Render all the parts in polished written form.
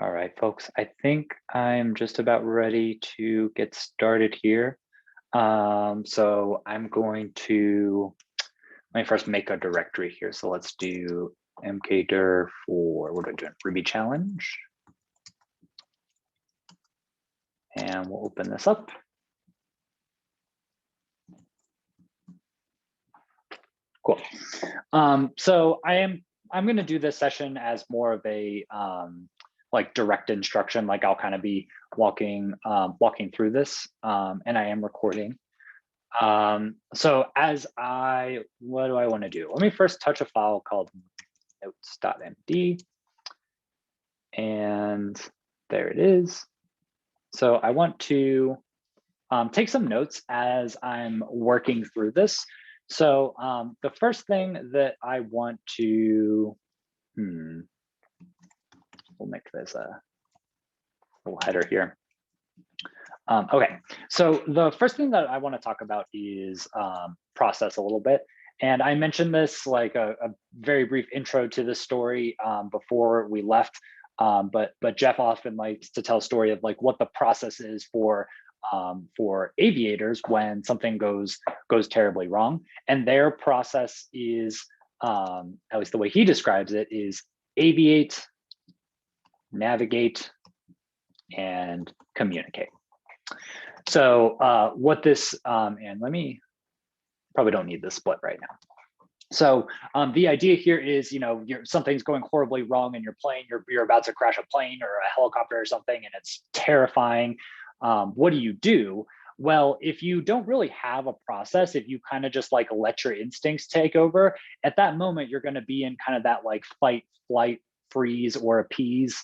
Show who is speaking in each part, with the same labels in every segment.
Speaker 1: All right, folks, I think I'm just about ready to get started here. So I'm going to, let me first make a directory here. So let's do mkdir for, what are we doing? Ruby challenge. And we'll open this up. Cool. So I'm going to do this session as more of a like direct instruction. Like I'll kind of be walking through this, and I am recording. So what do I want to do? Let me first touch a file called notes.md, and there it is. So I want to take some notes as I'm working through this. So the first thing that I want to, we'll make this a little header here. Okay, so the first thing that I want to talk about is process a little bit. And I mentioned this like a very brief intro to the story before we left, but Jeff often likes to tell a story of like what the process is for aviators when something goes terribly wrong. And their process is, at least the way he describes it, is aviate, navigate, and communicate. So what this, and let me, probably don't need this split right now. So the idea here is, something's going horribly wrong in your plane, you're about to crash a plane or a helicopter or something, and it's terrifying. What do? Well, if you don't really have a process, if you kind of just like let your instincts take over, at that moment, you're going to be in kind of that like fight, flight, freeze, or appease.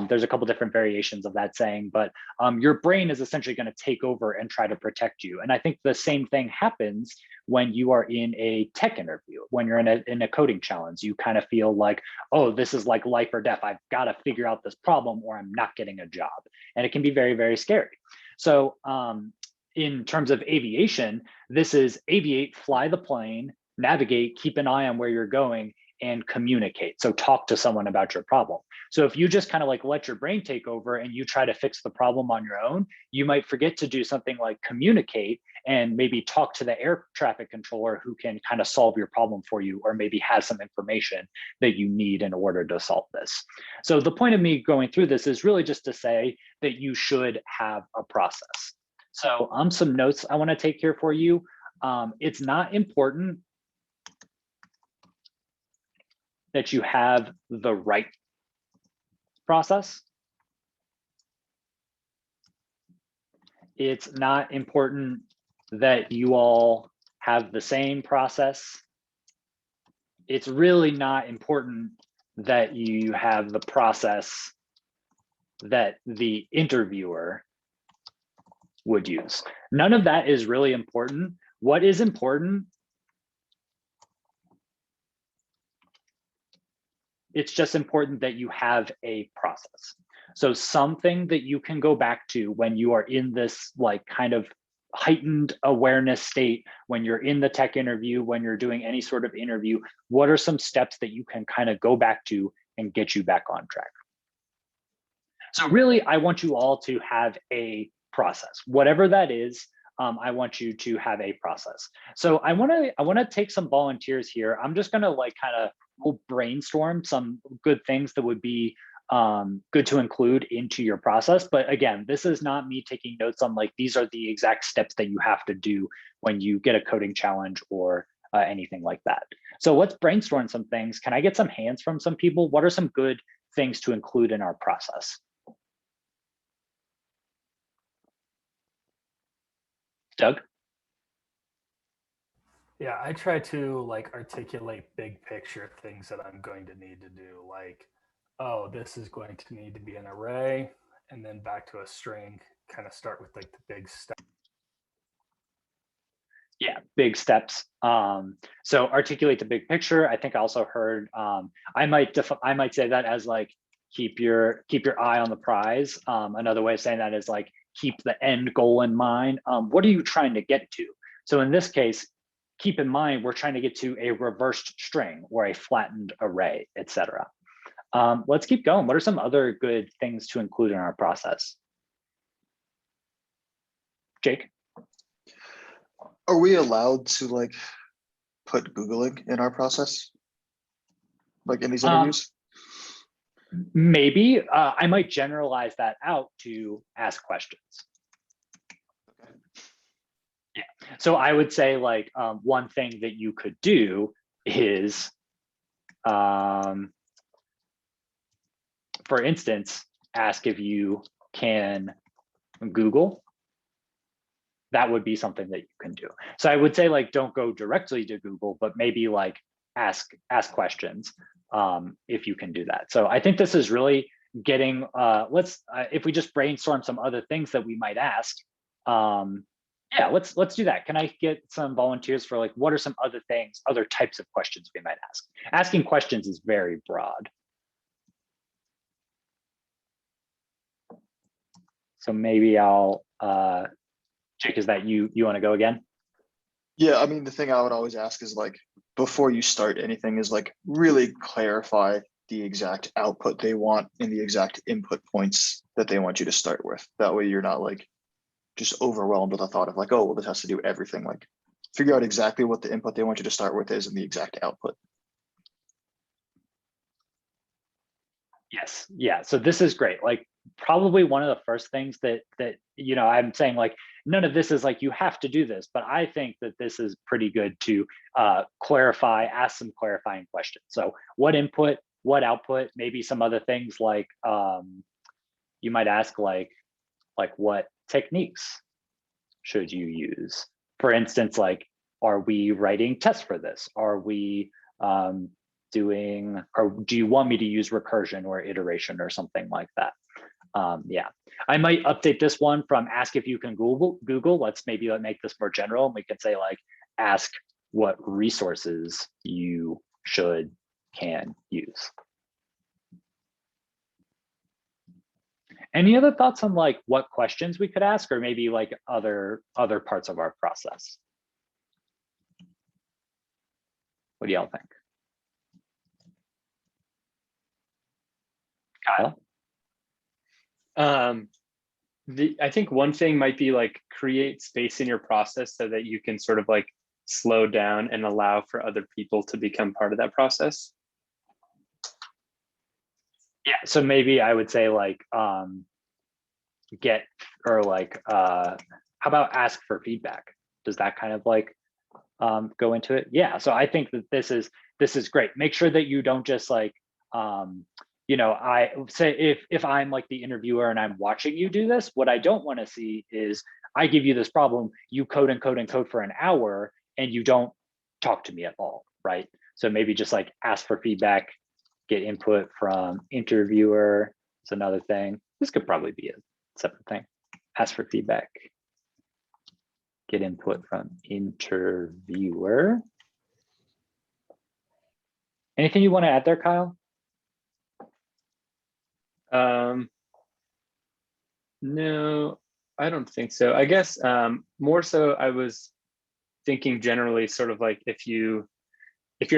Speaker 1: There's a couple different variations of that saying, but your brain is essentially going to take over and try to protect you. And I think the same thing happens when you are in a tech interview, when you're in a coding challenge. You kind of feel like, oh, this is like life or death. I've got to figure out this problem or I'm not getting a job. And it can be very, very scary. So in terms of aviation, this is aviate, fly the plane, navigate, keep an eye on where you're going, and communicate. So talk to someone about your problem. So if you just kind of like let your brain take over and you try to fix the problem on your own, you might forget to do something like communicate and maybe talk to the air traffic controller who can kind of solve your problem for you, or maybe has some information that you need in order to solve this. So the point of me going through this is really just to say that you should have a process. So some notes I want to take here for you. It's not important that you have the right process. It's not important that you all have the same process. It's really not important that you have the process that the interviewer would use. None of that is really important. What is important, it's just important that you have a process. So something that you can go back to when you are in this like kind of heightened awareness state, when you're in the tech interview, when you're doing any sort of interview, what are some steps that you can kind of go back to and get you back on track? So really, I want you all to have a process, whatever that is. I want you to have a process. So I want to take some volunteers here. I'm just going to like kind of we'll brainstorm some good things that would be good to include into your process. But again, this is not me taking notes on like, these are the exact steps that you have to do when you get a coding challenge or anything like that. So let's brainstorm some things. Can I get some hands from some people? What are some good things to include in our process? Doug?
Speaker 2: Yeah, I try to like articulate big picture things that I'm going to need to do. Like, oh, this is going to need to be an array, and then back to a string. Kind of start with like the big stuff.
Speaker 1: Yeah, big steps. So articulate the big picture. I think I also heard I might say that as like keep your eye on the prize. Another way of saying that is like keep the end goal in mind. What are you trying to get to? So in this case, keep in mind we're trying to get to a reversed string or a flattened array, etc. Let's keep going. What are some other good things to include in our process? Jake?
Speaker 3: Are we allowed to like put Googling in our process? Like in these interviews?
Speaker 1: Maybe. I might generalize that out to ask questions.
Speaker 3: Okay.
Speaker 1: Yeah. So I would say like one thing that you could do is, for instance, ask if you can Google. That would be something that you can do. So I would say like don't go directly to Google, but maybe like ask questions if you can do that. So I think this is really getting let's if we just brainstorm some other things that we might ask. Yeah, let's do that. Can I get some volunteers for like what are some other things, other types of questions we might ask? Asking questions is very broad. So maybe I'll Jake, is that you want to go again?
Speaker 3: Yeah, I mean, the thing I would always ask is like, before you start anything is like really clarify the exact output they want and the exact input points that they want you to start with. That way you're not like just overwhelmed with the thought of like, oh, well, this has to do everything. Like figure out exactly what the input they want you to start with is and the exact output.
Speaker 1: Yes. Yeah. So this is great. Like probably one of the first things that you know, I'm saying like none of this is like you have to do this, but I think that this is pretty good to clarify, ask some clarifying questions. So what input, what output, maybe some other things like you might ask like what techniques should you use? For instance, like are we writing tests for this? Are we doing, or do you want me to use recursion or iteration or something like that? Yeah, I might update this one from ask if you can Google. Let's maybe make this more general and we can say like, ask what resources you can use. Any other thoughts on like what questions we could ask or maybe like other parts of our process? What do y'all think? Kyle?
Speaker 4: I think one thing might be like create space in your process so that you can sort of like slow down and allow for other people to become part of that process.
Speaker 1: Yeah, so maybe I would say like get or like how about ask for feedback? Does that kind of like go into it? Yeah, so I think that this is great. Make sure that you don't just like you know, I say if I'm like the interviewer and I'm watching you do this, what I don't want to see is I give you this problem, you code and code and code for an hour and you don't talk to me at all, right? So maybe just like ask for feedback, get input from interviewer. It's another thing. This could probably be a separate thing. Ask for feedback, get input from interviewer. Anything you want to add there, Kyle?
Speaker 4: No, I don't think so. I guess more so I was thinking generally sort of like if you're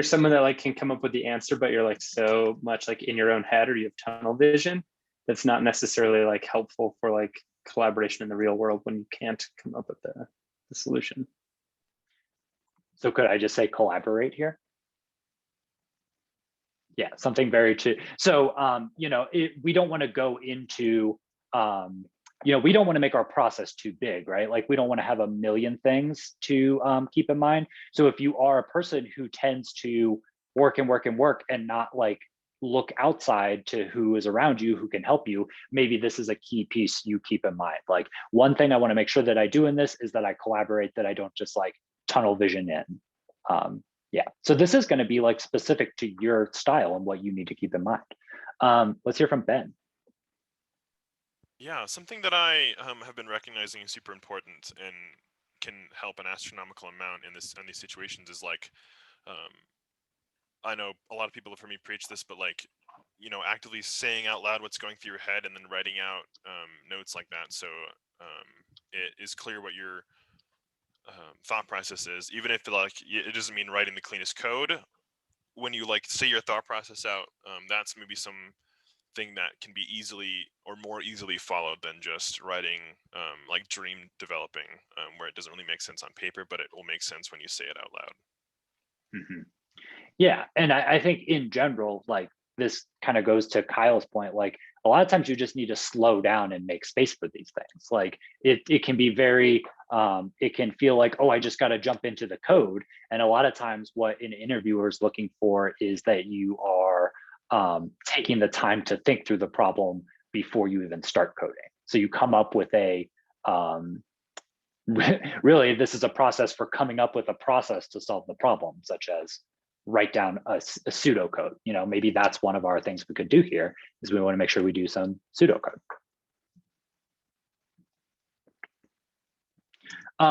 Speaker 4: someone that like can come up with the answer, but you're like so much like in your own head or you have tunnel vision, that's not necessarily like helpful for like collaboration in the real world when you can't come up with the solution.
Speaker 1: So could I just say collaborate here? Yeah, something very true. So, you know, we don't want to go into, you know, we don't want to make our process too big, right? Like we don't want to have a million things to keep in mind. So if you are a person who tends to work and work and work and not like look outside to who is around you, who can help you, maybe this is a key piece you keep in mind. Like one thing I want to make sure that I do in this is that I collaborate, that I don't just like tunnel vision in. Yeah, so this is going to be like specific to your style and what you need to keep in mind. Let's hear from Ben.
Speaker 5: Yeah, something that I have been recognizing is super important and can help an astronomical amount in these situations is like, I know a lot of people have heard me preach this, but like, you know, actively saying out loud what's going through your head and then writing out notes like that, so it is clear what your thought process is, even if like it doesn't mean writing the cleanest code. when you like say your thought process out, that's maybe some thing that can be easily or more easily followed than just writing like dream developing, where it doesn't really make sense on paper, but it will make sense when you say it out loud.
Speaker 1: Mhm. Yeah, and I think in general, like this kind of goes to Kyle's point, like a lot of times you just need to slow down and make space for these things. Like it can be very, it can feel like, oh, I just got to jump into the code. And a lot of times what an interviewer is looking for is that you are taking the time to think through the problem before you even start coding. So you come up with a, really, this is a process for coming up with a process to solve the problem, such as write down a pseudocode. You know, maybe that's one of our things we could do here is we want to make sure we do some pseudocode.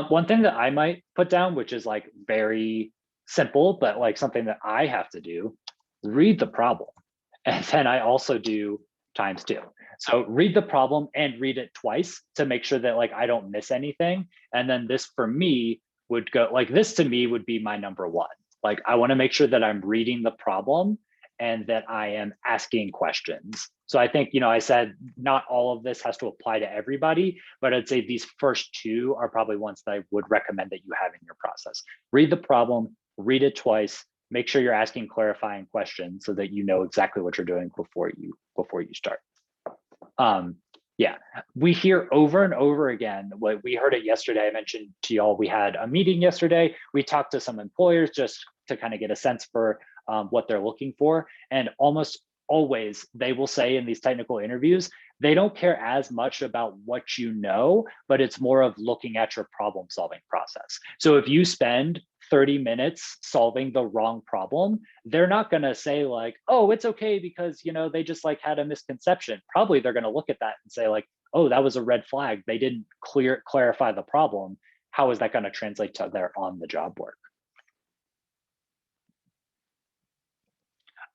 Speaker 1: One thing that I might put down, which is like very simple, but like something that I have to do, read the problem. And then I also do ×2. So read the problem and read it twice to make sure that like I don't miss anything. And then this for me would go like this to me would be my number one. Like I want to make sure that I'm reading the problem and that I am asking questions. So I think, you know, I said not all of this has to apply to everybody, but I'd say these first two are probably ones that I would recommend that you have in your process. Read the problem, read it twice, make sure you're asking clarifying questions so that you know exactly what you're doing before you start. Yeah, we hear over and over again, what we heard it yesterday. I mentioned to y'all, we had a meeting yesterday. We talked to some employers just to kind of get a sense for what they're looking for. And almost always they will say in these technical interviews, they don't care as much about what you know, but it's more of looking at your problem solving process. So if you spend 30 minutes solving the wrong problem, they're not going to say like, oh, it's okay because, you know, they just like had a misconception. Probably they're going to look at that and say like, oh, that was a red flag. They didn't clarify the problem. How is that going to translate to their on the job work?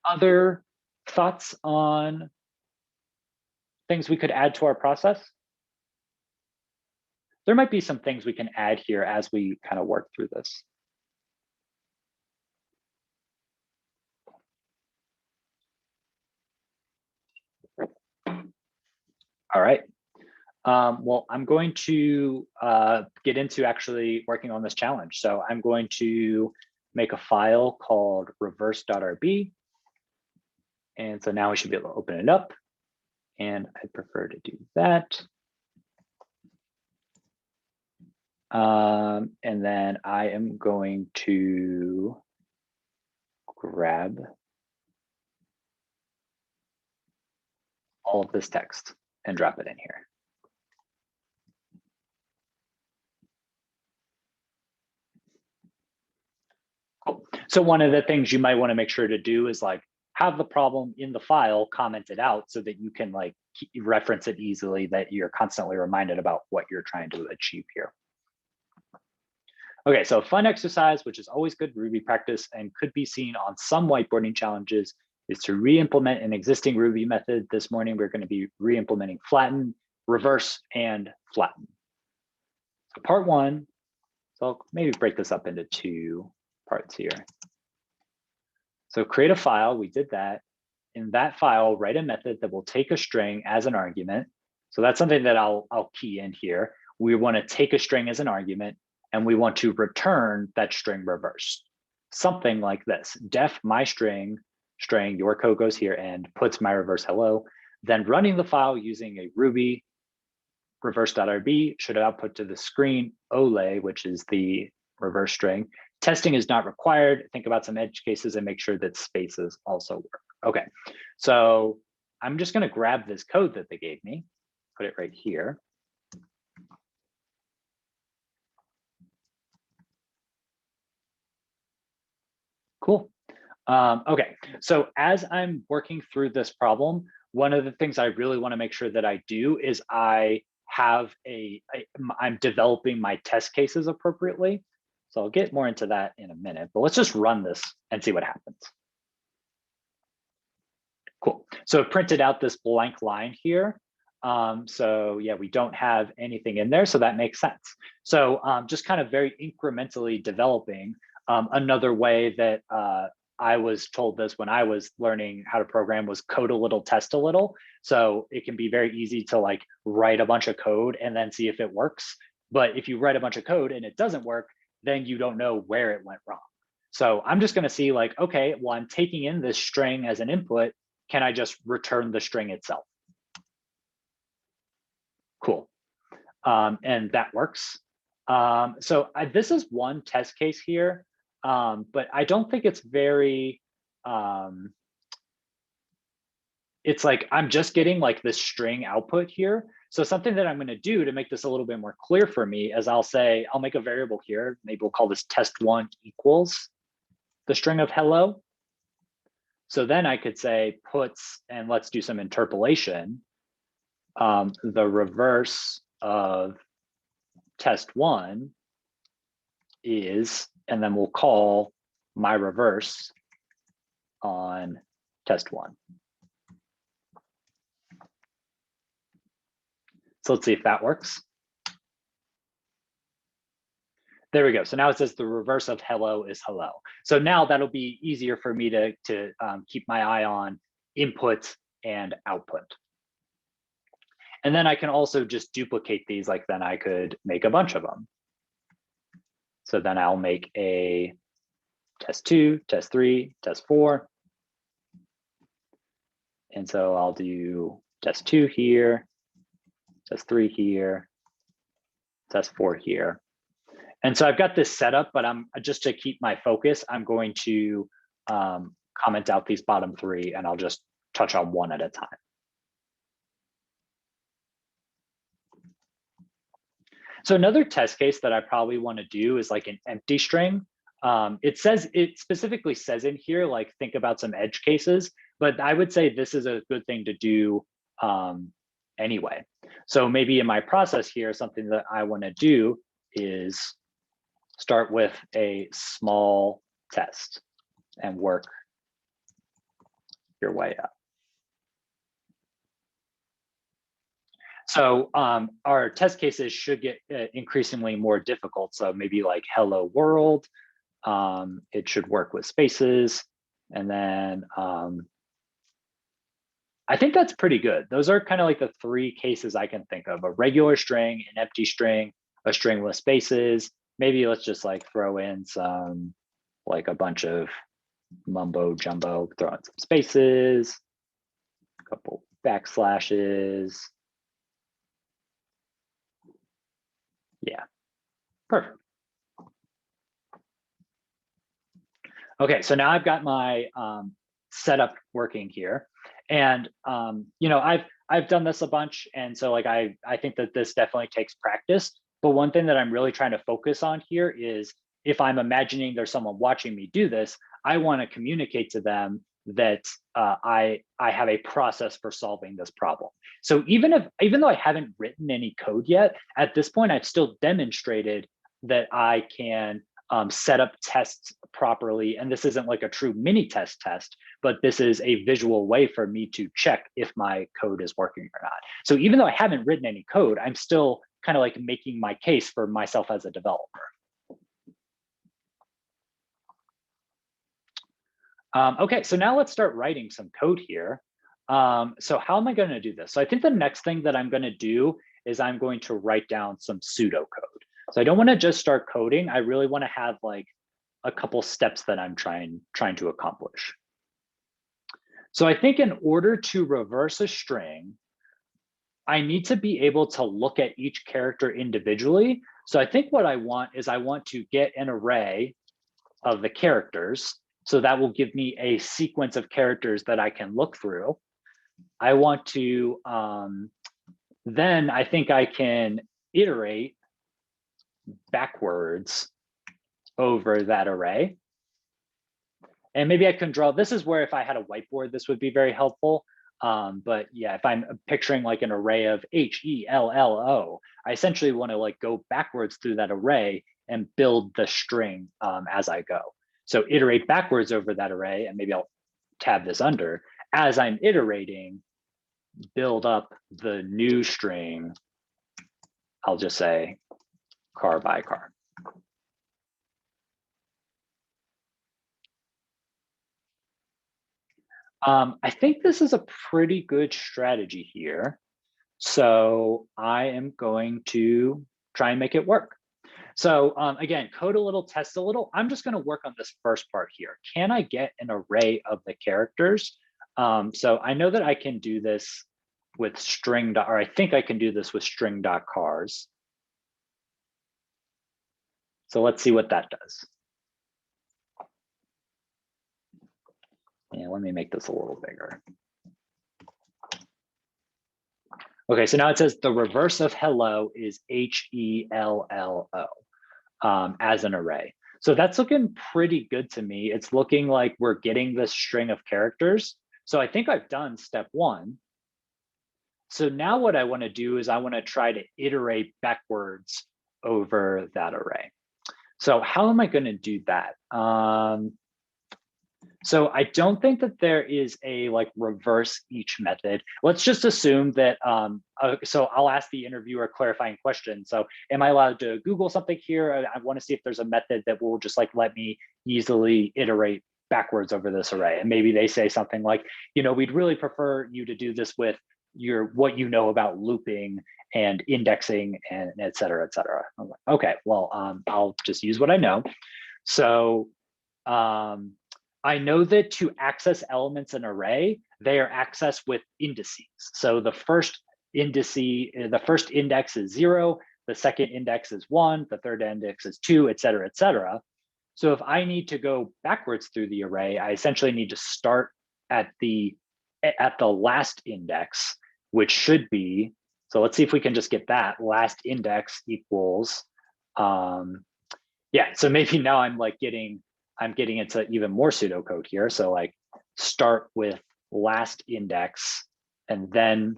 Speaker 1: Other thoughts on things we could add to our process? There might be some things we can add here as we kind of work through this. All right. Well, I'm going to get into actually working on this challenge. So I'm going to make a file called reverse.rb. And so now we should be able to open it up. And I prefer to do that. And then I am going to grab all of this text and drop it in here. Cool. So one of the things you might want to make sure to do is like have the problem in the file commented out so that you can like reference it easily, that you're constantly reminded about what you're trying to achieve here. Okay, so a fun exercise, which is always good Ruby practice and could be seen on some whiteboarding challenges, is to re-implement an existing Ruby method. This morning, we're going to be re-implementing flatten, reverse, and flatten. So part one, so I'll maybe break this up into two parts here. So create a file, we did that. In that file, write a method that will take a string as an argument. So that's something that I'll key in here. We want to take a string as an argument, and we want to return that string reversed. Something like this, def my string, your code goes here and puts my reverse hello. Then running the file using a Ruby reverse.rb should output to the screen ole, which is the reverse string. Testing is not required. Think about some edge cases and make sure that spaces also work. Okay, so I'm just going to grab this code that they gave me, put it right here. Cool. Okay, so as I'm working through this problem, one of the things I really want to make sure that I do is I have I'm developing my test cases appropriately. So I'll get more into that in a minute, but let's just run this and see what happens. Cool. So it printed out this blank line here. So yeah, we don't have anything in there, so that makes sense. So just kind of very incrementally developing another way that I was told this when I was learning how to program, was code a little, test a little. So it can be very easy to like write a bunch of code and then see if it works. But if you write a bunch of code and it doesn't work, then you don't know where it went wrong. So I'm just going to see like, okay, well, I'm taking in this string as an input. Can I just return the string itself? Cool. And that works. So this is one test case here, but I don't think it's very, it's like, I'm just getting like this string output here. So something that I'm going to do to make this a little bit more clear for me is I'll say, I'll make a variable here. Maybe we'll call this test1 equals the string of hello. So then I could say puts, and let's do some interpolation, the reverse of test1 is, and then we'll call my reverse on test1. So let's see if that works. There we go. So now it says the reverse of hello is hello. So now that'll be easier for me to keep my eye on input and output. And then I can also just duplicate these, like then I could make a bunch of them. So then I'll make a test2, test3, test4. And so I'll do test2 here, test3 here, test4 here. And so I've got this set up, but I'm just to keep my focus, I'm going to comment out these bottom three and I'll just touch on one at a time. So another test case that I probably want to do is like an empty string. It specifically says in here, like think about some edge cases, but I would say this is a good thing to do anyway. So maybe in my process here, something that I want to do is start with a small test and work your way up. So our test cases should get increasingly more difficult. So maybe like hello world, it should work with spaces. And then I think that's pretty good. Those are kind of like the three cases I can think of: a regular string, an empty string, a string with spaces. Maybe let's just like throw in some, like a bunch of mumbo jumbo, throw in some spaces, a couple backslashes. Yeah, perfect. Okay, so now I've got my setup working here, and you know, I've done this a bunch, and so like I think that this definitely takes practice. But one thing that I'm really trying to focus on here is if I'm imagining there's someone watching me do this, I want to communicate to them that I have a process for solving this problem. So even though I haven't written any code yet, at this point I've still demonstrated that I can set up tests properly. And this isn't like a true mini test, but this is a visual way for me to check if my code is working or not. So even though I haven't written any code, I'm still kind of like making my case for myself as a developer. Okay, so now let's start writing some code here. So how am I going to do this? So I think the next thing that I'm going to do is I'm going to write down some pseudocode. So I don't want to just start coding. I really want to have like a couple steps that I'm trying to accomplish. So I think in order to reverse a string, I need to be able to look at each character individually. So I think what I want is I want to get an array of the characters. So that will give me a sequence of characters that I can look through. I want to, then I think I can iterate backwards over that array. And maybe I can draw, this is where if I had a whiteboard, this would be very helpful. But yeah, if I'm picturing like an array of HELLO, I essentially want to like go backwards through that array and build the string as I go. So iterate backwards over that array, and maybe I'll tab this under. As I'm iterating, build up the new string. I'll just say car by car. I think this is a pretty good strategy here. So I am going to try and make it work. So again, code a little, test a little. I'm just going to work on this first part here. Can I get an array of the characters? So I know that I can do this with string, or I think I can do this with string.cars. So let's see what that does. Yeah, let me make this a little bigger. Okay, so now it says the reverse of hello is HELLO as an array. So that's looking pretty good to me. It's looking like we're getting this string of characters. So I think I've done step one. So now what I want to do is I want to try to iterate backwards over that array. So how am I going to do that? So I don't think that there is a like reverse each method. Let's just assume that, so I'll ask the interviewer a clarifying question. So am I allowed to Google something here? I want to see if there's a method that will just like let me easily iterate backwards over this array. And maybe they say something like, you know, we'd really prefer you to do this with what you know about looping and indexing and et cetera, et cetera. I'm like, okay, well, I'll just use what I know. So I know that to access elements in an array, they are accessed with indices. So the first index is 0, the second index is 1, the third index is 2, et cetera, et cetera. So if I need to go backwards through the array, I essentially need to start at the last index, which should be, so let's see if we can just get that last index equals, yeah, so maybe now I'm getting into even more pseudocode here. So like start with last index, and then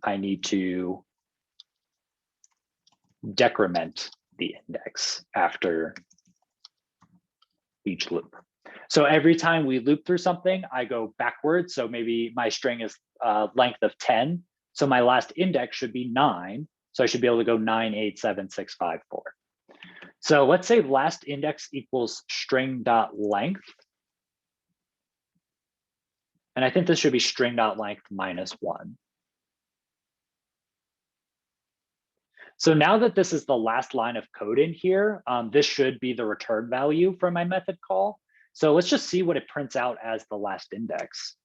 Speaker 1: I need to decrement the index after each loop. So every time we loop through something, I go backwards. So maybe my string is length of 10. So my last index should be 9. So I should be able to go 9, 8, 7, 6, 5, 4. So let's say last index equals string.length. And I think this should be string.length minus 1. So now that this is the last line of code in here, this should be the return value for my method call. So let's just see what it prints out as the last index.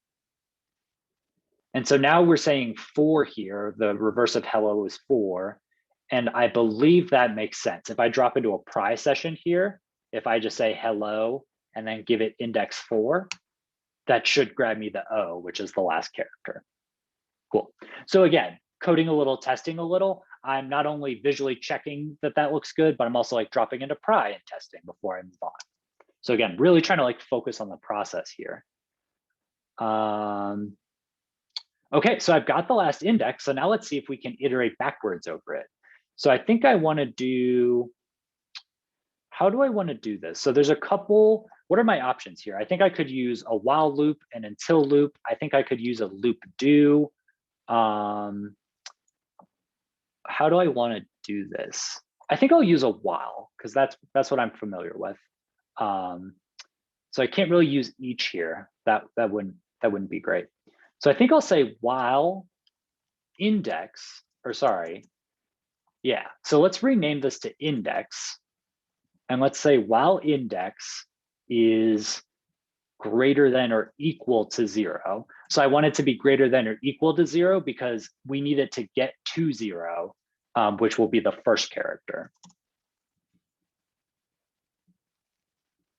Speaker 1: And so now we're saying 4 here, the reverse of hello is 4. And I believe that makes sense. If I drop into a pry session here, if I just say hello and then give it index 4, that should grab me the O, which is the last character. Cool. So again, coding a little, testing a little, I'm not only visually checking that that looks good, but I'm also like dropping into pry and testing before I move on. So again, really trying to like focus on the process here. Okay, so I've got the last index. So now let's see if we can iterate backwards over it. So I think I want to do, how do I want to do this? So there's a couple, what are my options here? I think I could use a while loop, an until loop. I think I could use a loop do. How do I want to do this? I think I'll use a while because that's what I'm familiar with. So I can't really use each here. That wouldn't be great. So I think I'll say while index, or sorry, yeah. So let's rename this to index. And let's say while index is greater than or equal to 0. So I want it to be greater than or equal to 0 because we need it to get to 0, which will be the first character.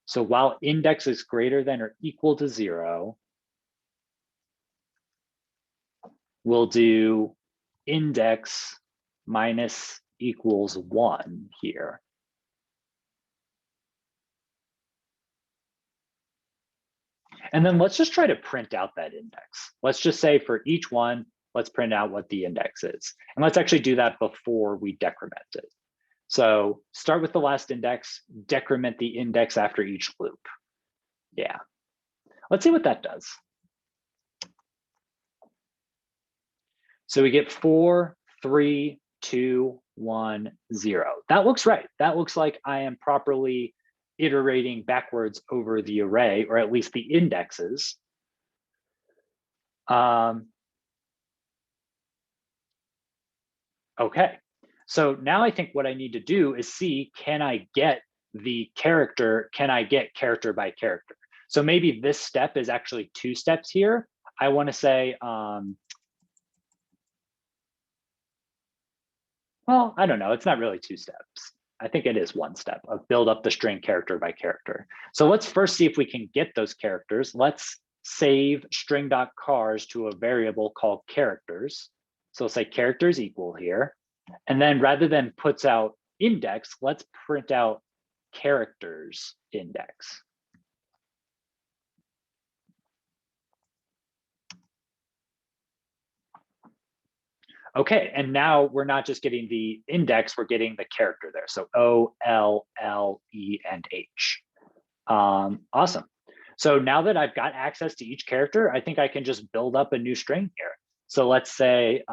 Speaker 1: So while index is greater than or equal to 0, we'll do index minus equals 1 here. And then let's just try to print out that index. Let's just say for each one, let's print out what the index is. And let's actually do that before we decrement it. So start with the last index, decrement the index after each loop. Yeah. Let's see what that does. So we get 4, 3, 2, 1, 0. That looks right. That looks like I am properly iterating backwards over the array, or at least the indexes. Okay, so now I think what I need to do is see, can I get the character, can I get character by character? So maybe this step is actually 2 steps here. I want to say, well, I don't know, it's not really 2 steps. I think it is 1 step of build up the string character by character. So let's first see if we can get those characters. Let's save string.cars to a variable called characters. So let's say characters equal here. And then rather than puts out index, let's print out characters index. Okay, and now we're not just getting the index, we're getting the character there. So O, L, L, E, and H. Awesome. So now that I've got access to each character, I think I can just build up a new string here. So let's say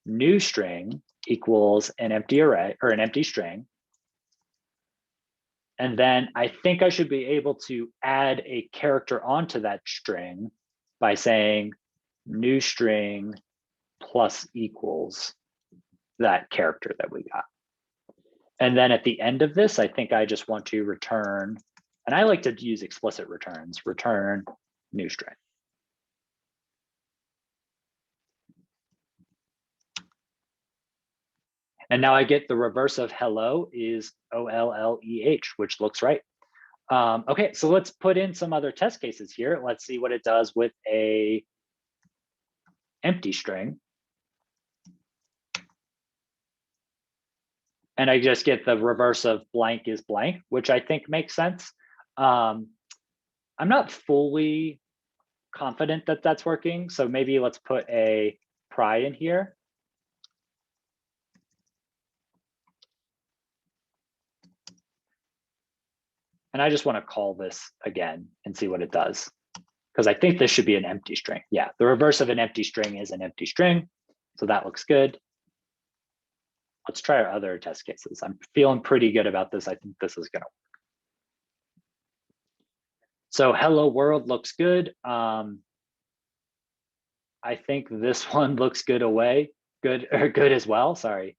Speaker 1: new string equals an empty array or an empty string. And then I think I should be able to add a character onto that string by saying new string plus equals that character that we got. And then at the end of this, I think I just want to return, and I like to use explicit returns, return new string. And now I get the reverse of hello is O-L-L-E-H, which looks right. Okay, so let's put in some other test cases here. Let's see what it does with a empty string. And I just get the reverse of blank is blank, which I think makes sense. I'm not fully confident that that's working. So maybe let's put a pry in here. And I just want to call this again and see what it does. Because I think this should be an empty string. Yeah, the reverse of an empty string is an empty string. So that looks good. Let's try our other test cases. I'm feeling pretty good about this. I think this is going to work. So hello world looks good. I think this one looks good good as well. Sorry.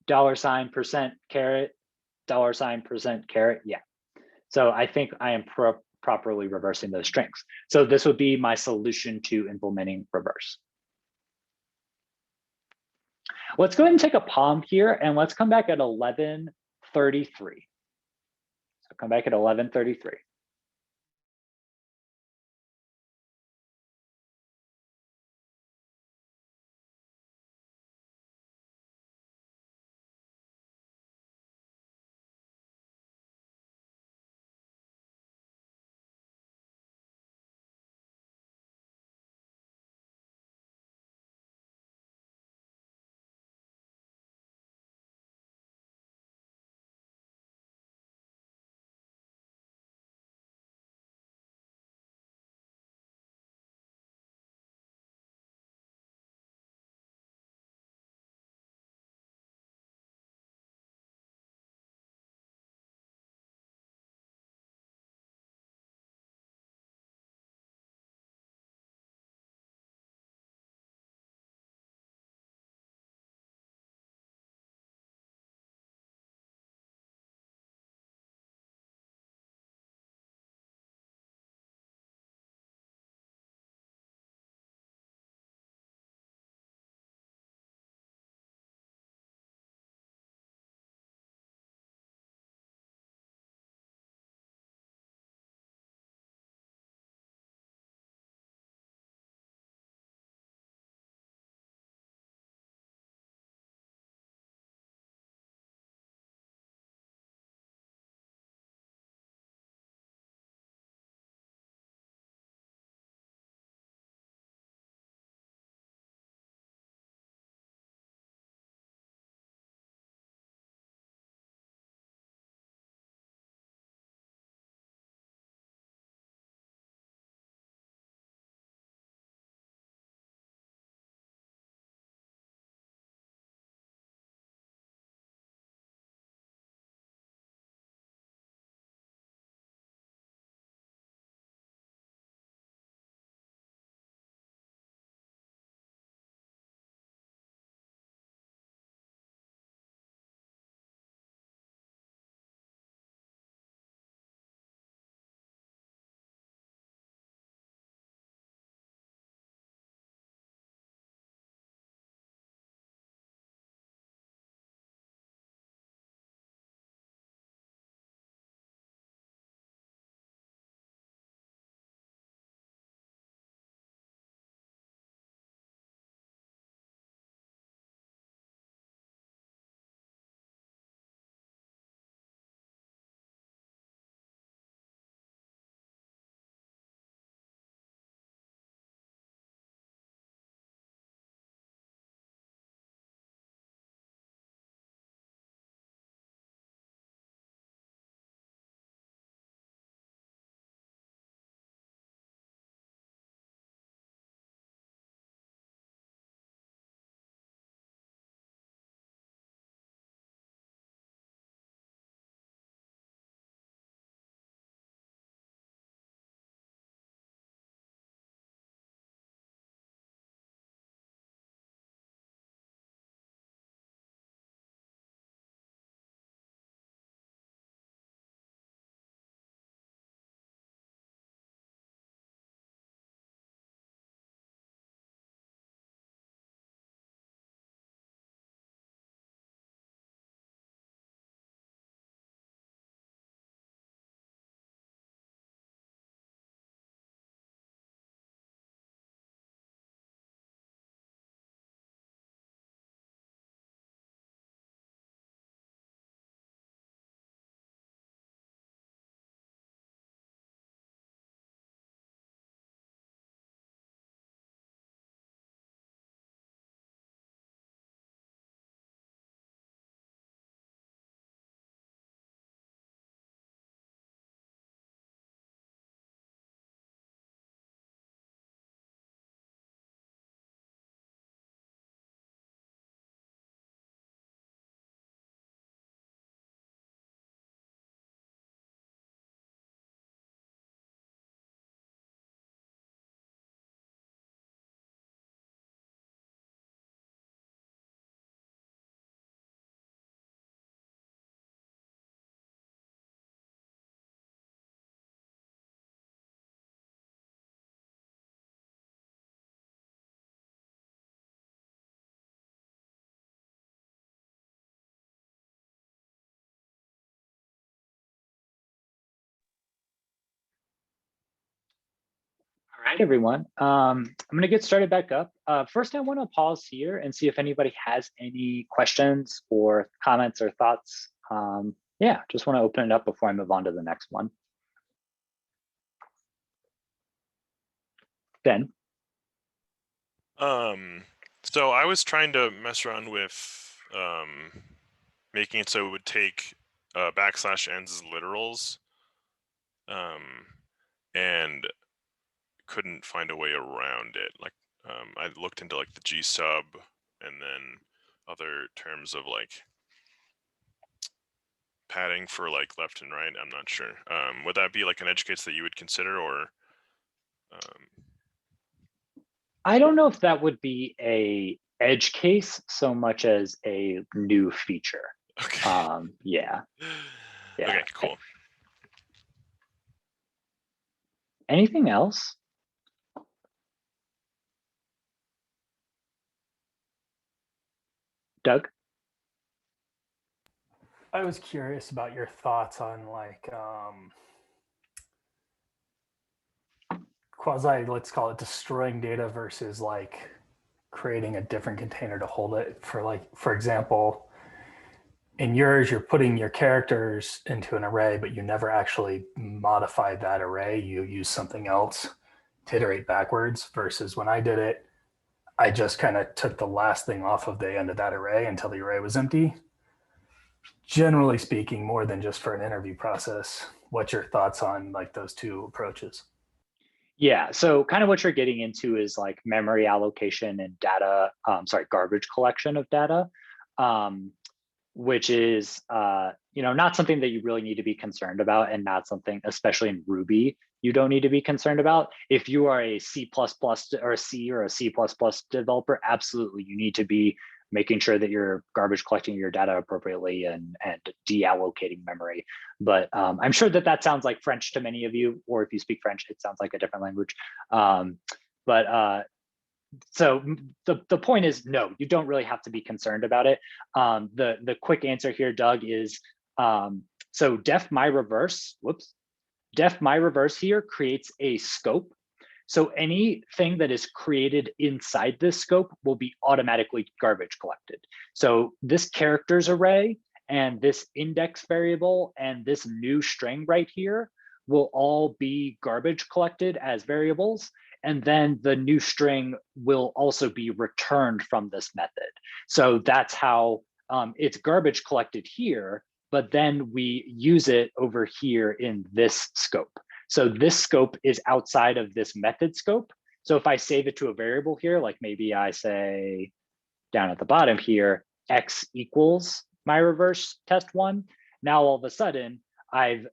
Speaker 1: $% caret, $% caret. Yeah. So I think I am properly reversing those strings. So this would be my solution to implementing reverse. Let's go ahead and take a palm here and let's come back at 11:33. So come back at 11:33. right, everyone. I'm going to get started back up. First, I want to pause here and see if anybody has any questions or comments or thoughts. Yeah, just want to open it up before I move on to the next one. Ben?
Speaker 5: So I was trying to mess around with making it so it would take backslash n's as literals, and couldn't find a way around it. Like I looked into like the G sub and then other terms of like padding for like left and right. I'm not sure. Would that be like an edge case that you would consider, or?
Speaker 1: I don't know if that would be a edge case so much as a new feature.
Speaker 5: Okay.
Speaker 1: Yeah.
Speaker 5: Okay, cool.
Speaker 1: Anything else? Doug?
Speaker 2: I was curious about your thoughts on like quasi, let's call it destroying data versus like creating a different container to hold it for, like, for example, in yours, you're putting your characters into an array, but you never actually modify that array. You use something else to iterate backwards, versus when I did it, I just kind of took the last thing off of the end of that array until the array was empty. Generally speaking, more than just for an interview process. What's your thoughts on like those two approaches?
Speaker 1: Yeah, so kind of what you're getting into is like memory allocation and data, garbage collection of data, which is, not something that you really need to be concerned about, and not something, especially in Ruby, you don't need to be concerned about. If you are a C++ or a C or a C++ developer, absolutely, you need to be making sure that you're garbage collecting your data appropriately and deallocating memory. But I'm sure that sounds like French to many of you, or if you speak French, it sounds like a different language. So the point is, no, you don't really have to be concerned about it. The quick answer here, Doug, is so def my reverse here creates a scope. So anything that is created inside this scope will be automatically garbage collected. So this characters array and this index variable and this new string right here will all be garbage collected as variables. And then the new string will also be returned from this method. So that's how it's garbage collected here, but then we use it over here in this scope. So this scope is outside of this method scope. So if I save it to a variable here, like maybe I say down at the bottom here, x equals my reverse test1, now all of a sudden I've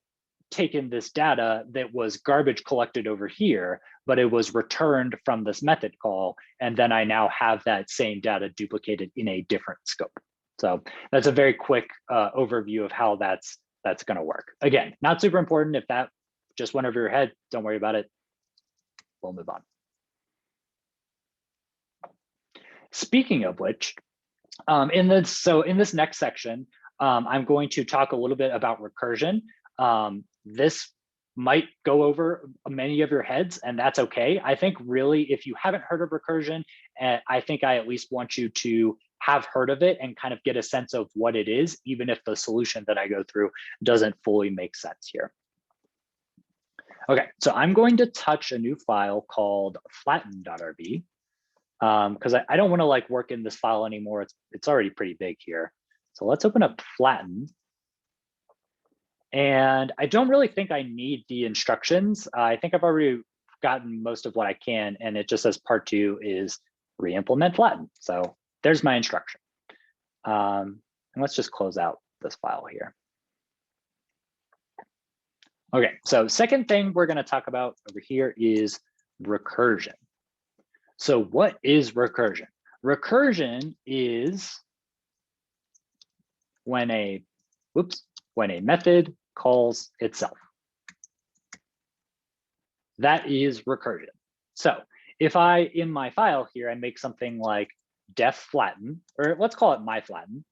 Speaker 1: taken this data that was garbage collected over here, but it was returned from this method call. And then I now have that same data duplicated in a different scope. So that's a very quick overview of how that's going to work. Again, not super important. If that just went over your head, don't worry about it. We'll move on. Speaking of which, in this next section, I'm going to talk a little bit about recursion. This might go over many of your heads, and that's okay. I think really, if you haven't heard of recursion, I think I at least want you to have heard of it and kind of get a sense of what it is, even if the solution that I go through doesn't fully make sense here. Okay, so I'm going to touch a new file called flatten.rb because I don't want to like work in this file anymore. It's already pretty big here. So let's open up flatten. And I don't really think I need the instructions. I think I've already gotten most of what I can, and it just says part 2 is re-implement flatten. So there's my instruction. And let's just close out this file here. Okay, so second thing we're going to talk about over here is recursion. So what is recursion? Recursion is when a method calls itself. That is recursion. So if I, in my file here, I make something like def flatten, or let's call it my flatten.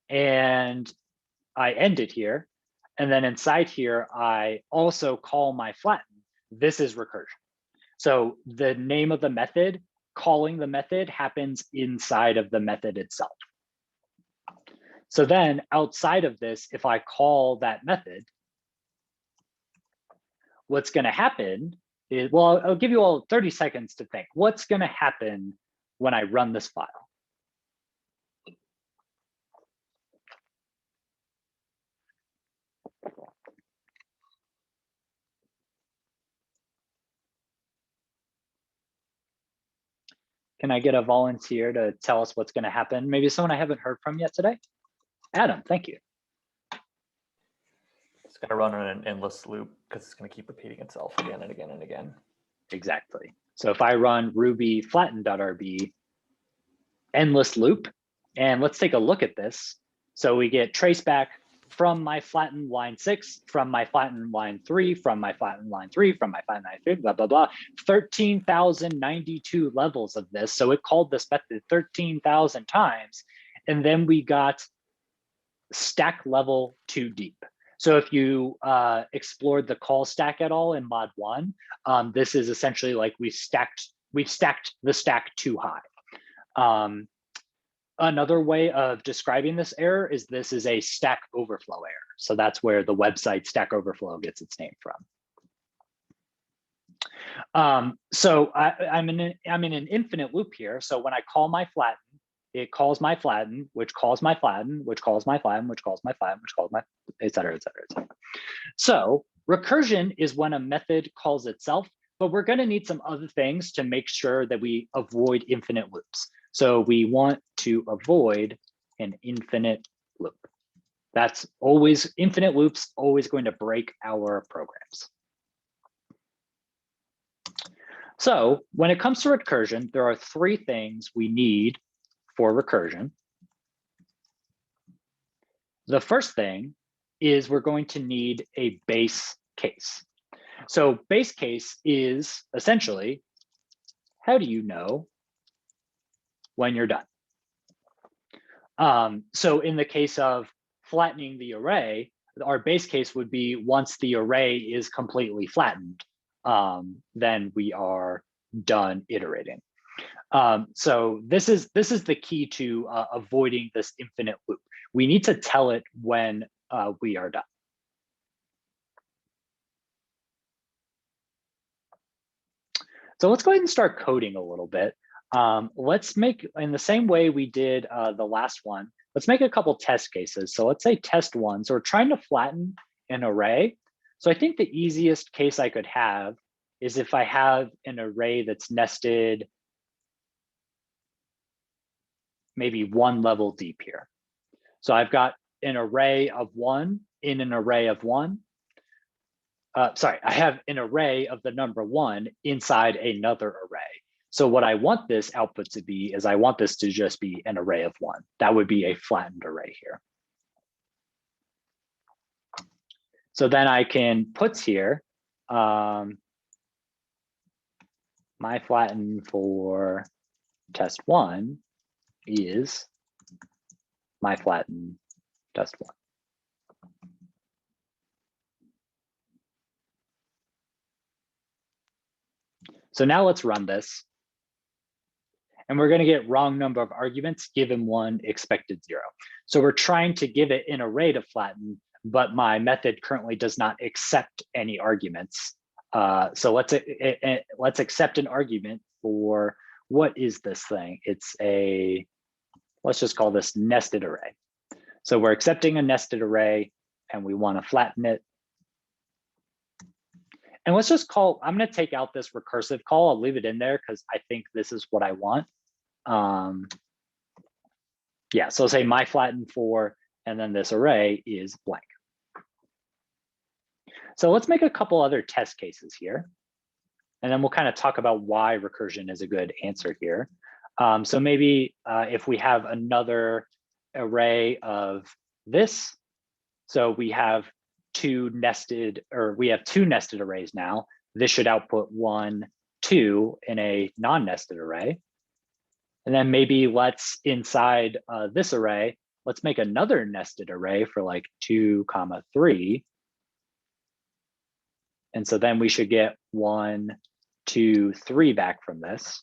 Speaker 1: And I end it here. And then inside here, I also call my flatten. This is recursion. So the name of the method, calling the method, happens inside of the method itself. So then outside of this, if I call that method, what's going to happen is, well, I'll give you all 30 seconds to think. What's going to happen when I run this file? Can I get a volunteer to tell us what's going to happen? Maybe someone I haven't heard from yet today? Adam, thank you.
Speaker 6: It's going to run in an endless loop because it's going to keep repeating itself again and again and again.
Speaker 1: Exactly. So if I run ruby flatten.rb endless loop, and let's take a look at this. So we get traceback from my flatten line 6, from my flatten line 3, from my flatten line 3, from my flatten line 3, blah, blah, blah. 13,092 levels of this. So it called this method 13,000 times. And then we got stack level 2 deep. So if you explored the call stack at all in mod 1, this is essentially like we've stacked the stack too high. Another way of describing this error is this is a Stack Overflow error. So that's where the website Stack Overflow gets its name from. So I'm in an infinite loop here. So when I call my flatten, it calls my flatten, which calls my flatten, which calls my flatten, which calls my flatten, which calls my, et cetera, et cetera, et cetera. So recursion is when a method calls itself, but we're going to need some other things to make sure that we avoid infinite loops. So we want to avoid an infinite loop. That's always, infinite loops always going to break our programs. So when it comes to recursion, there are 3 things we need for recursion. The first thing is we're going to need a base case. So base case is essentially, how do you know when you're done? So in the case of flattening the array, our base case would be once the array is completely flattened, then we are done iterating. So this is the key to avoiding this infinite loop. We need to tell it when we are done. So let's go ahead and start coding a little bit. Let's make, in the same way we did the last one, let's make a couple test cases. So let's say test 1. So we're trying to flatten an array. So I think the easiest case I could have is if I have an array that's nested maybe 1 level deep here. So I've got an array of 1 in an array of 1. Sorry, I have an array of the number 1 inside another array. So what I want this output to be is I want this to just be an array of 1. That would be a flattened array here. So then I can put here my flatten for test 1 is my flatten test 1. So now let's run this. And we're going to get wrong number of arguments given 1 expected 0. So we're trying to give it an array to flatten, but my method currently does not accept any arguments. So let's accept an argument for, what is this thing? It's a, let's just call this nested array. So we're accepting a nested array and we want to flatten it. And let's just call, I'm going to take out this recursive call. I'll leave it in there because I think this is what I want. Yeah, so say my flatten for, and then this array is blank. So let's make a couple other test cases here. And then we'll kind of talk about why recursion is a good answer here. So maybe if we have another array of this, so we have 2 nested, or we have 2 nested arrays now. This should output 1, 2 in a non-nested array. And then maybe let's, inside this array, let's make another nested array for like 2, 3. And so then we should get 1, 2, 3 back from this.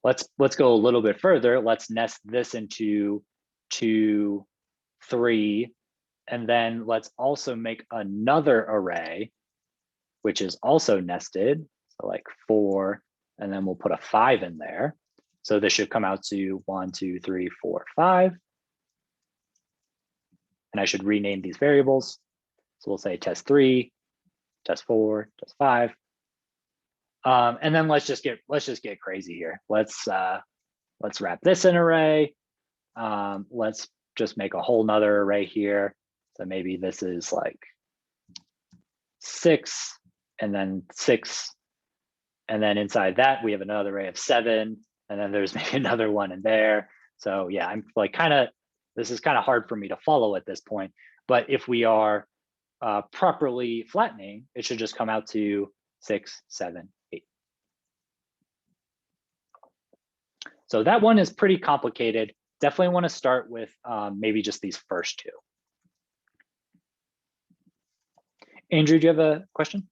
Speaker 1: Let's go a little bit further. Let's nest this into 2, 3, and then let's also make another array, which is also nested. So like 4, and then we'll put a 5 in there. So this should come out to 1, 2, 3, 4, 5. And I should rename these variables. So we'll say test 3, test 4, test 5. And then let's just get crazy here. Let's wrap this in array. Let's just make a whole nother array here. So maybe this is like 6, and then 6, and then inside that we have another array of 7, and then there's maybe another one in there. So yeah, I'm like this is kind of hard for me to follow at this point. But if we are properly flattening, it should just come out to 6, 7, 8. So that one is pretty complicated. Definitely want to start with maybe just these first 2. Andrew, do you have a question?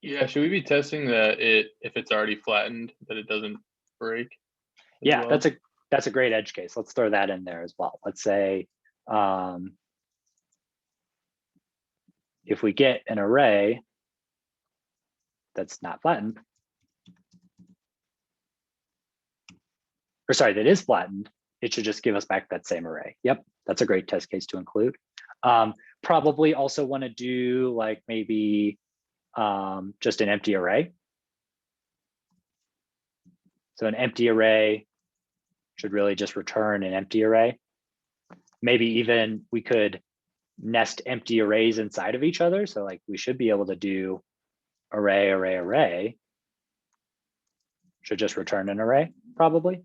Speaker 4: Yeah, should we be testing that if it's already flattened, that it doesn't break?
Speaker 1: Yeah, well? That's a great edge case. Let's throw that in there as well. Let's say if we get an array that's not flattened, or sorry, that is flattened, it should just give us back that same array. Yep, that's a great test case to include. Probably also want to do like maybe just an empty array. So an empty array should really just return an empty array. Maybe even we could nest empty arrays inside of each other. So like we should be able to do array, array, array. Should just return an array, probably.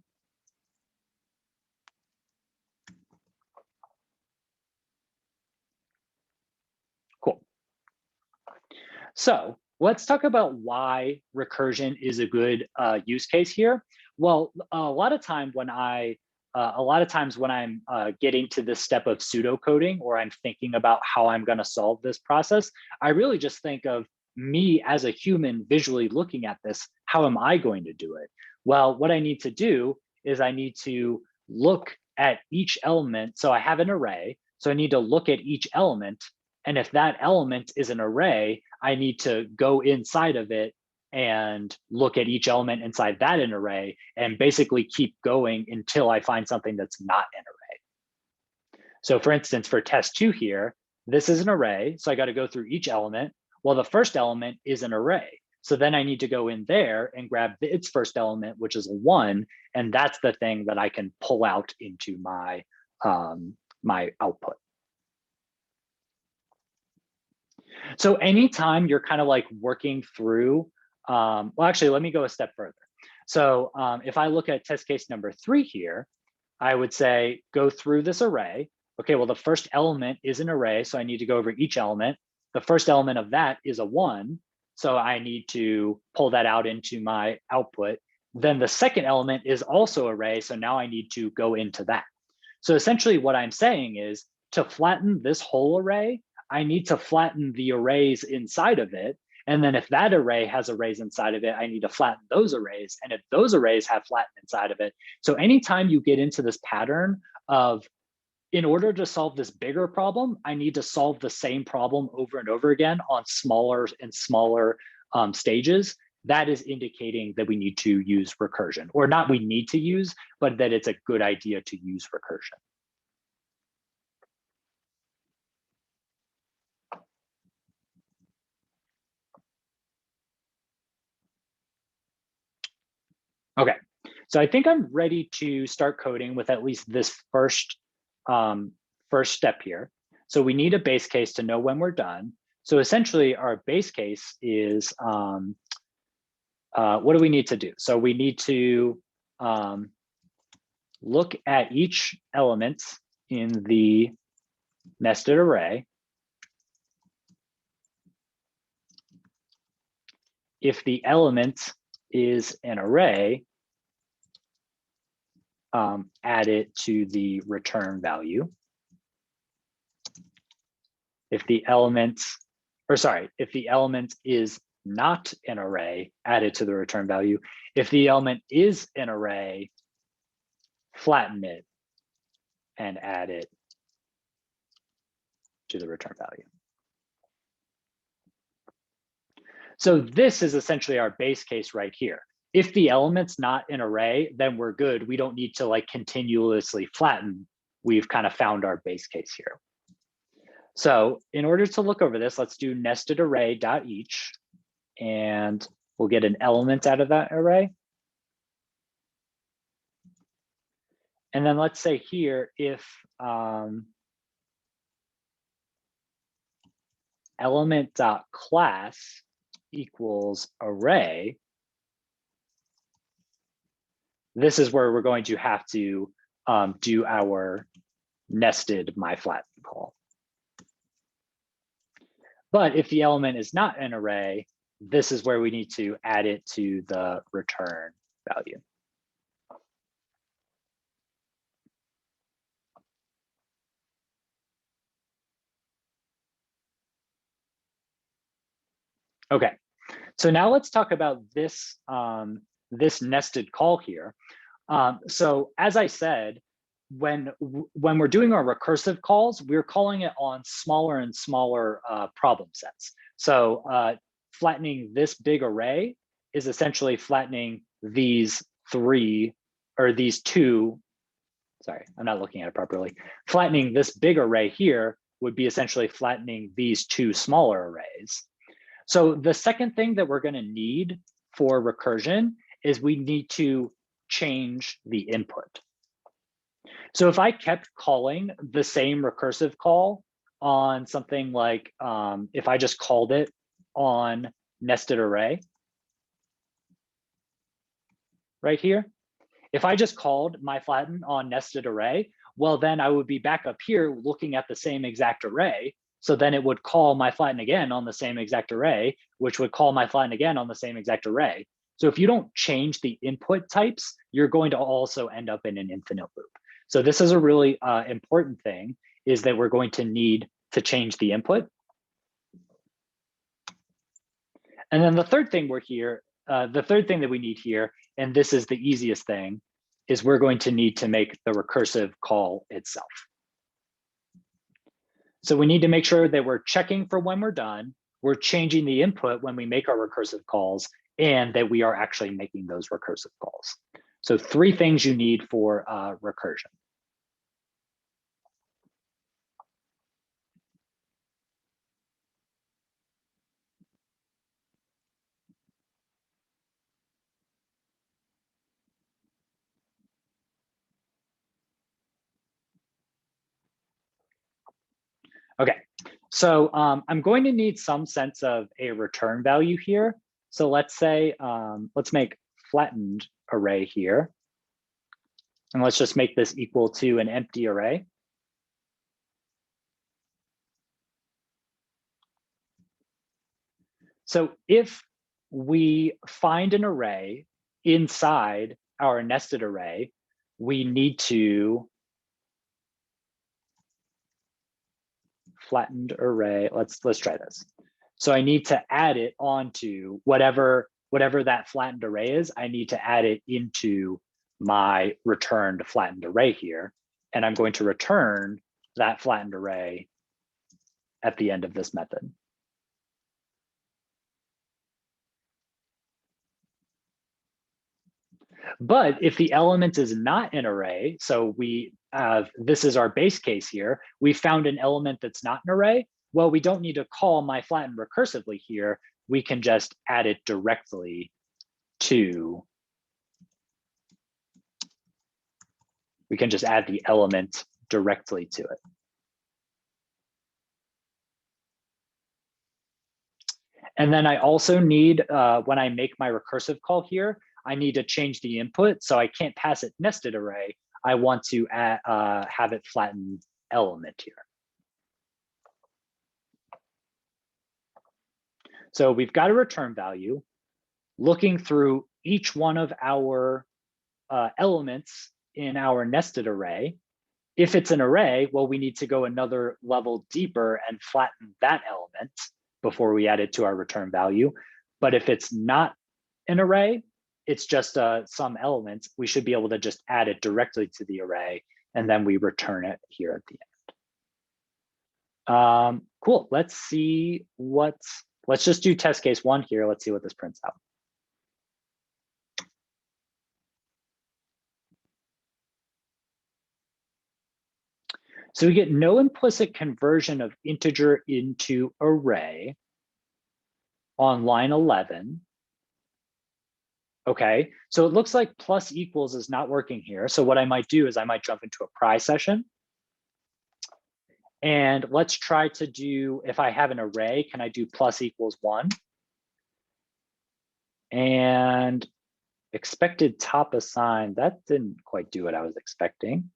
Speaker 1: Cool. So let's talk about why recursion is a good use case here. Well, a lot of times when I'm getting to this step of pseudocoding, or I'm thinking about how I'm going to solve this process, I really just think of me as a human visually looking at this. How am I going to do it? Well, what I need to do is I need to look at each element. So I have an array. So I need to look at each element. And if that element is an array, I need to go inside of it and look at each element inside that an array and basically keep going until I find something that's not an array. So for instance, for test 2 here, this is an array. So I got to go through each element. Well, the first element is an array. So then I need to go in there and grab its first element, which is a 1. And that's the thing that I can pull out into my, my output. So anytime you're kind of like working through, well, actually, let me go a step further. So if I look at test case number 3 here, I would say go through this array. Okay, well, the first element is an array, so I need to go over each element. The first element of that is a 1, so I need to pull that out into my output. Then the second element is also array, so now I need to go into that. So essentially what I'm saying is to flatten this whole array, I need to flatten the arrays inside of it. And then if that array has arrays inside of it, I need to flatten those arrays. And if those arrays have flattened inside of it. So anytime you get into this pattern of, in order to solve this bigger problem, I need to solve the same problem over and over again on smaller and smaller stages, that is indicating that we need to use recursion. Or not we need to use, but that it's a good idea to use recursion. Okay, so I think I'm ready to start coding with at least this first step here. So we need a base case to know when we're done. So essentially our base case is, what do we need to do? So we need to look at each element in the nested array. If the element is an array, add it to the return value. If the element, if the element is not an array, add it to the return value. If the element is an array, flatten it and add it to the return value. So this is essentially our base case right here. If the element's not an array, then we're good. We don't need to like continuously flatten. We've kind of found our base case here. So in order to look over this, let's do nested array dot each, and we'll get an element out of that array. And then let's say here, if element dot class equals array, this is where we're going to have to do our nested myFlatten call. But if the element is not an array, this is where we need to add it to the return value. Okay, so now let's talk about this, this nested call here. So as I said, when we're doing our recursive calls, we're calling it on smaller and smaller problem sets. So flattening this big array is essentially flattening these three, or these two, sorry, I'm not looking at it properly. Flattening this big array here would be essentially flattening these two smaller arrays. So the second thing that we're going to need for recursion is we need to change the input. So if I kept calling the same recursive call on something like, if I just called it on nested array right here, if I just called myFlatten on nested array, well, then I would be back up here looking at the same exact array. So then it would call myFlatten again on the same exact array, which would call myFlatten again on the same exact array. So if you don't change the input types, you're going to also end up in an infinite loop. So this is a really important thing, is that we're going to need to change the input. And then the third thing that we need here, and this is the easiest thing, is we're going to need to make the recursive call itself. So we need to make sure that we're checking for when we're done, we're changing the input when we make our recursive calls, and that we are actually making those recursive calls. So 3 things you need for recursion. Okay, so I'm going to need some sense of a return value here. So let's say, let's make flattened array here. And let's just make this equal to an empty array. So if we find an array inside our nested array, we need to flattened array. Let's try this. So I need to add it onto whatever that flattened array is. I need to add it into my returned flattened array here, and I'm going to return that flattened array at the end of this method. But if the element is not an array, so we have, this is our base case here, we found an element that's not an array, well, we don't need to call myFlatten recursively here. We can just add it directly to, we can just add the element directly to it. And then I also need, when I make my recursive call here, I need to change the input. So I can't pass it nested array. I want to have it flatten element here. So we've got a return value. Looking through each one of our elements in our nested array. If it's an array, well, we need to go another level deeper and flatten that element before we add it to our return value. But if it's not an array, it's just some element, we should be able to just add it directly to the array, and then we return it here at the end. Cool, let's see let's just do test case 1 here. Let's see what this prints out. So we get no implicit conversion of integer into array on line 11. Okay, so it looks like plus equals is not working here. So what I might do is I might jump into a pry session. And let's try to do, if I have an array, can I do plus equals 1? And expected top assigned, that didn't quite do what I was expecting.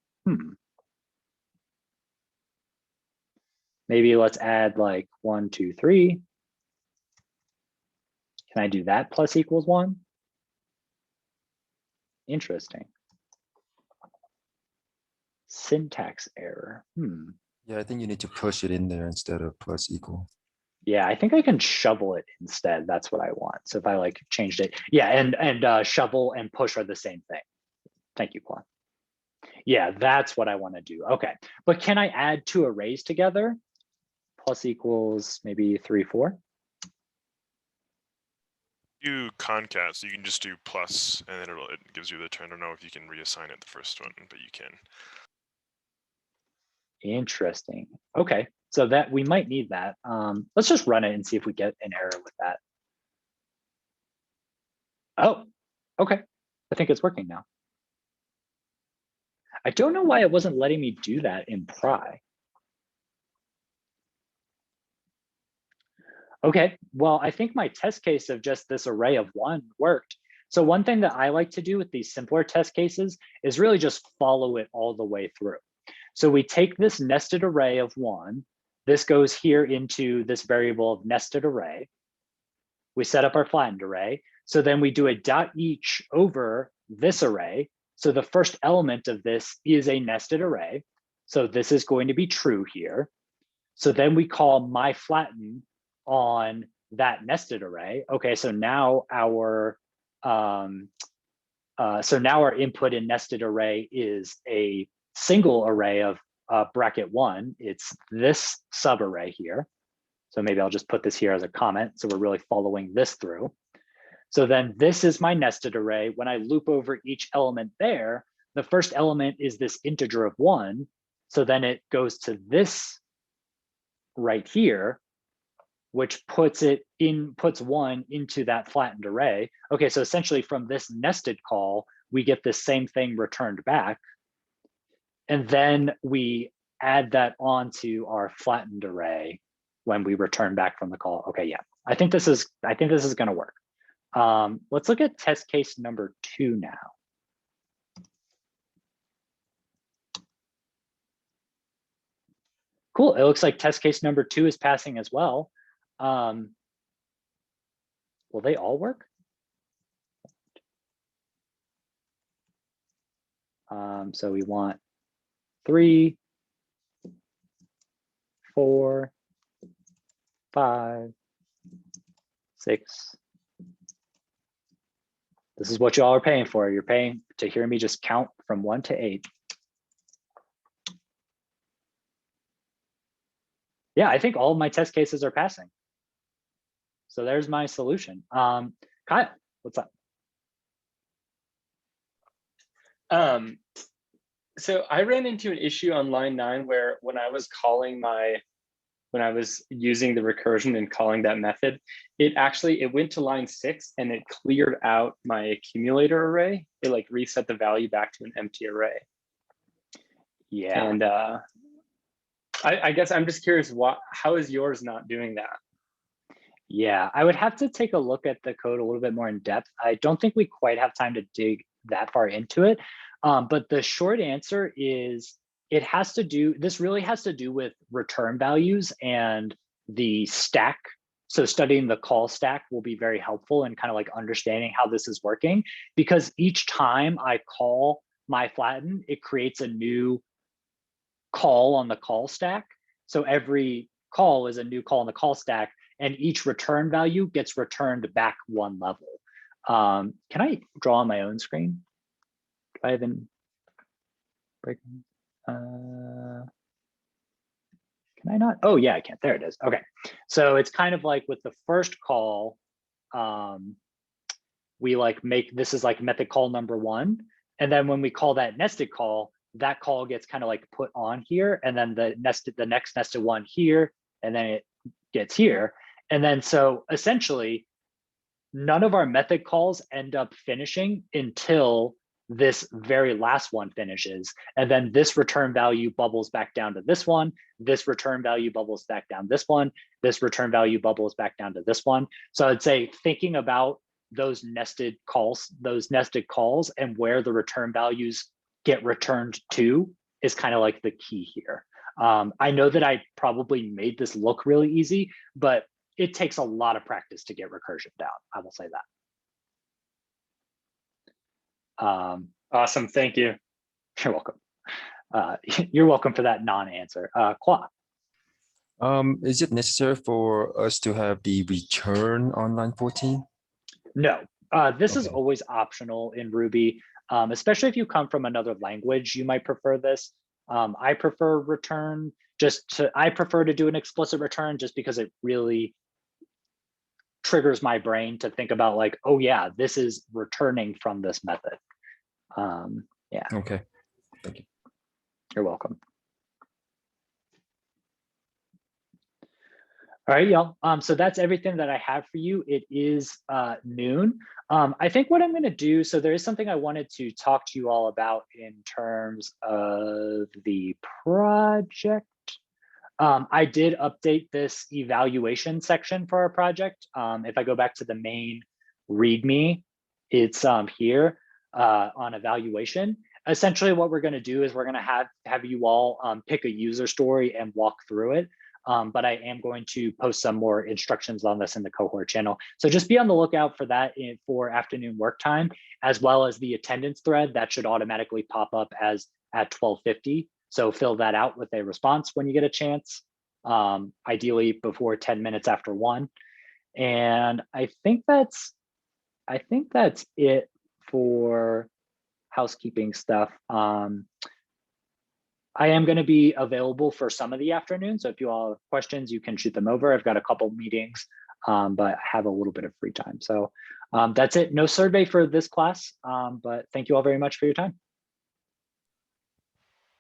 Speaker 1: Maybe let's add like 1, 2, 3. Can I do that plus equals 1? Interesting. Syntax error.
Speaker 7: Yeah, I think you need to push it in there instead of plus equal.
Speaker 1: Yeah, I think I can shovel it instead. That's what I want. So if I like changed it, yeah, and shovel and push are the same thing. Thank you, Quan. Yeah, that's what I want to do. Okay, but can I add 2 arrays together? Plus equals maybe 3, 4.
Speaker 5: Do concat, so you can just do plus, and then it gives you the turn. I don't know if you can reassign it the first one, but you can.
Speaker 1: Interesting. Okay, so that we might need that. Let's just run it and see if we get an error with that. Oh, okay. I think it's working now. I don't know why it wasn't letting me do that in pry. Okay, well, I think my test case of just this array of 1 worked. So one thing that I like to do with these simpler test cases is really just follow it all the way through. So we take this nested array of 1. This goes here into this variable of nested array. We set up our flattened array. So then we do a dot each over this array. So the first element of this is a nested array. So this is going to be true here. So then we call my flatten on that nested array. Okay, so now our input in nested array is a single array of bracket 1. It's this subarray here. So maybe I'll just put this here as a comment. So we're really following this through. So then this is my nested array. When I loop over each element there, the first element is this integer of 1. So then it goes to this right here, which puts 1 into that flattened array. Okay, so essentially from this nested call, we get the same thing returned back. And then we add that onto our flattened array when we return back from the call. Okay, yeah, I think this is gonna work. Let's look at test case number 2 now. Cool, it looks like test case number 2 is passing as well. Will they all work? So we want 3, 4, 5, 6. This is what y'all are paying for. You're paying to hear me just count from 1 to 8. Yeah, I think all of my test cases are passing. So there's my solution. Kyle, what's up?
Speaker 4: So I ran into an issue on line 9 where when I was using the recursion and calling that method, it went to line 6 and it cleared out my accumulator array. It like reset the value back to an empty array.
Speaker 1: Yeah.
Speaker 4: And I guess I'm just curious, how is yours not doing that?
Speaker 1: Yeah, I would have to take a look at the code a little bit more in depth. I don't think we quite have time to dig that far into it. But the short answer is this really has to do with return values and the stack. So studying the call stack will be very helpful in kind of like understanding how this is working, because each time I call my flatten, it creates a new call on the call stack. So every call is a new call on the call stack, and each return value gets returned back one level. Can I draw on my own screen? Do I even break? Can I not? Oh yeah, I can. There it is. Okay. So it's kind of like with the first call, we like make, this is like method call number one. And then when we call that nested call, that call gets kind of like put on here, and then the next nested one here, and then it gets here. And then so essentially none of our method calls end up finishing until this very last one finishes. And then this return value bubbles back down to this one. This return value bubbles back down this one. This return value bubbles back down to this one. So I'd say thinking about those nested calls and where the return values get returned to is kind of like the key here. I know that I probably made this look really easy, but it takes a lot of practice to get recursion down. I will say that.
Speaker 4: Awesome, thank you.
Speaker 1: You're welcome. You're welcome for that non-answer. Kwa.
Speaker 7: Is it necessary for us to have the return on line 14?
Speaker 1: No, this is
Speaker 7: Okay.
Speaker 1: always optional in Ruby, especially if you come from another language, you might prefer this. I prefer return, I prefer to do an explicit return just because it really triggers my brain to think about like, oh yeah, this is returning from this method. Yeah.
Speaker 7: Okay, thank you.
Speaker 1: You're welcome. All right, y'all. So that's everything that I have for you. It is noon. I think what I'm going to do, so there is something I wanted to talk to you all about in terms of the project. I did update this evaluation section for our project. If I go back to the main README, it's here on evaluation. Essentially, what we're going to do is we're going to have you all pick a user story and walk through it. But I am going to post some more instructions on this in the cohort channel. So just be on the lookout for that for afternoon work time, as well as the attendance thread that should automatically pop up as at 12:50. So fill that out with a response when you get a chance, ideally before 10 minutes after 1. And I think that's it for housekeeping stuff. I am going to be available for some of the afternoon. So if you all have questions, you can shoot them over. I've got a couple meetings, but have a little bit of free time. So that's it. No survey for this class, but thank you all very much for your time.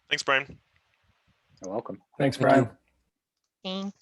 Speaker 5: Thanks, Brian.
Speaker 1: You're welcome.
Speaker 2: Thanks,
Speaker 7: Thank
Speaker 2: Brian.
Speaker 7: you.
Speaker 8: Thanks.